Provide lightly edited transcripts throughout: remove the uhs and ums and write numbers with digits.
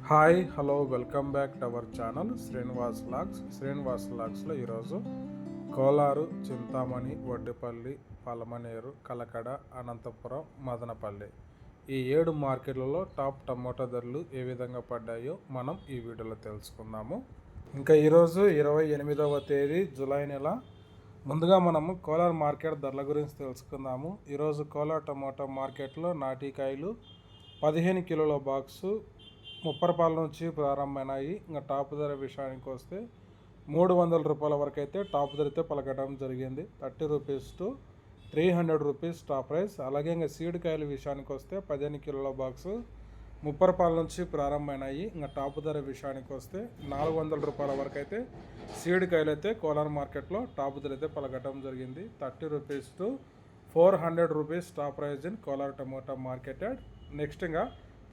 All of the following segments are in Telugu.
Hi hello welcome back to our channel Srinivas లాగ్స్లో ఈరోజు కోలారు, చింతామణి, వడ్డిపల్లి, పలమనేరు, కలకడ, అనంతపురం, మదనపల్లి ఈ 7 మార్కెట్లలో టాప్ టమోటా ధరలు ఏ విధంగా పడ్డాయో మనం ఈ వీడియోలో తెలుసుకుందాము. ఇంకా ఈరోజు 28వ తేదీ జూలై నెల. ముందుగా మనము కోలార్ మార్కెట్ ధరల గురించి తెలుసుకుందాము. ఈరోజు కోలార్ టమోటా మార్కెట్లో నాటికాయలు 15 కిలోల బాక్సు 30 రూపాయల నుంచి ప్రారంభమైనాయి. ఇంకా టాప్ ధర విషయానికి వస్తే 300 రూపాయల వరకు అయితే టాప్ ధర అయితే పలకడం జరిగింది. 30 rupees to 300 rupees top price. అలాగే ఇంకా సీడ్ కాయల విషయానికి వస్తే 15 కిలోల బాక్సు 30 రూపాయల నుంచి ప్రారంభమైనాయి. ఇంకా టాప్ ధర విషయానికి వస్తే 400 రూపాయల వరకు అయితే సీడ్ కాయలు అయితే కోలార్ మార్కెట్లో టాప్ ధర అయితే పలకడం జరిగింది. 30 rupees to 400 rupees top price in Kolar tomato marketed. Next ఇంకా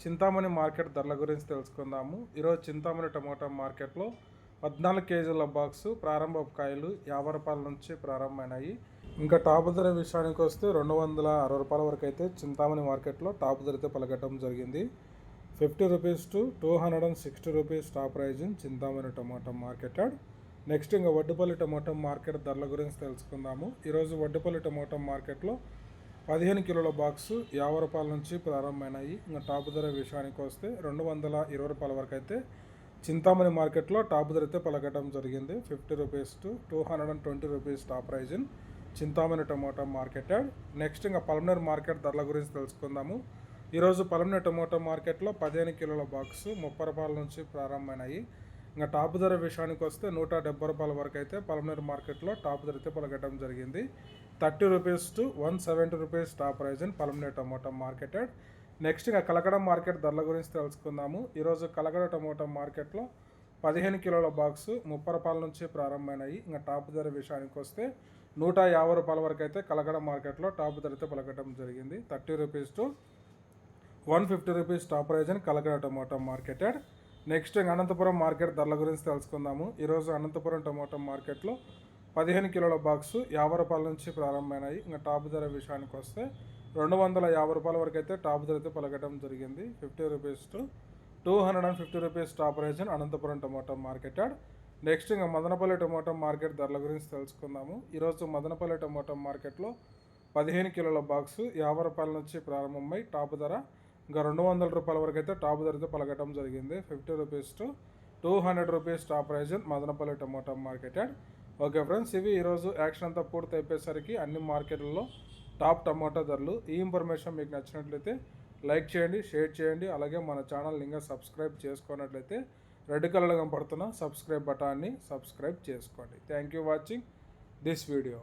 చింతామణి మార్కెట్ ధరల గురించి తెలుసుకుందాము. ఈరోజు చింతామణి టమోటా మార్కెట్లో 14 కేజీల బాక్సు ప్రారంభ కాయలు 50 రూపాయల నుంచి ప్రారంభమైనాయి. ఇంకా టాప్ ధర విషయానికి వస్తే 260 రూపాయల వరకు అయితే చింతామణి మార్కెట్లో టాప్ ధర అయితే పలకటం జరిగింది. 50 rupees to 260 rupees top price in Chintamani tomato marketed. Next ఇంకా వడ్డిపల్లి టమోటా మార్కెట్ ధరల గురించి తెలుసుకుందాము. ఈరోజు వడ్డిపల్లి టమోటా మార్కెట్లో 15 కిలోల బాక్సు 50 రూపాయల నుంచి ప్రారంభమైనాయి. ఇంకా టాప్ ధర విషయానికి వస్తే 220 రూపాయల వరకు అయితే చింతామణి మార్కెట్లో టాప్ ధర అయితే పలకటం జరిగింది. 50 rupees to 220 rupees top price in Chintamani tomato marketed. Next ఇంకా పలమనేరు మార్కెట్ ధరల గురించి తెలుసుకుందాము. ఈరోజు పలమనేరు టమోటా మార్కెట్లో 15 కిలోల బాక్సు 30 రూపాయల నుంచి ప్రారంభమైనాయి. ఇంకా టాప్ ధర విషయానికి వస్తే 170 రూపాయల వరకు అయితే పలమనేరు మార్కెట్లో టాప్ ధర అయితే పలకటం జరిగింది. 30 rupees to 170 rupees top price in Palamaner tomato marketed. Next ఇంకా కలకడ మార్కెట్ ధరల గురించి తెలుసుకుందాము. ఈరోజు కలకడ టమోటా మార్కెట్లో 15 కిలోల బాక్సు 30 రూపాయల నుంచి ప్రారంభమైనాయి. ఇంకా టాప్ ధర విషయానికి వస్తే 150 రూపాయల వరకు అయితే కలకడ మార్కెట్లో టాప్ ధర అయితే పలకటం జరిగింది. 30 rupees to 150 rupees top price in Kalakada tomato marketed. Next Anantapuram market ధరల గురించి తెలుసుకుందాము. ఈరోజు అనంతపురం టమోటా మార్కెట్లో 15 కిలోల బాక్సు 50 రూపాయల నుంచి ప్రారంభమైనాయి. ఇంకా టాప్ ధర విషయానికి వస్తే 250 రూపాయల వరకు అయితే టాప్ ధర అయితే పలకటం జరిగింది. 50 rupees to 250 rupees top price in Anantapur tomato marketed. Next ఇంకా మదనపల్లి టమోటా మార్కెట్ ధరల గురించి తెలుసుకుందాము. ఈరోజు మదనపల్లి టమోటా మార్కెట్లో 15 కిలోల బాక్సు 50 రూపాయల నుంచి ప్రారంభమై టాప్ ధర ఇంకా 200 రూపాయల వరకు అయితే టాప్ ధర అయితే పలకటం జరిగింది. 50 rupees to 200 rupees top price in Madanapalle tomato marketed. Okay friends, ఇవి ఈరోజు యాక్షన్ అంతా పూర్తి అయిపోయేసరికి అన్ని మార్కెట్లలో టాప్ టమోటా ధరలు. ఈ ఇన్ఫర్మేషన్ మీకు నచ్చినట్లయితే లైక్ చేయండి, షేర్ చేయండి. అలాగే మన ఛానల్ ఇంకా సబ్స్క్రైబ్ చేసుకున్నట్లయితే రెడ్ కలర్గా పడుతున్న సబ్స్క్రైబ్ బటాన్ని సబ్స్క్రైబ్ చేసుకోండి. Thank you watching this video.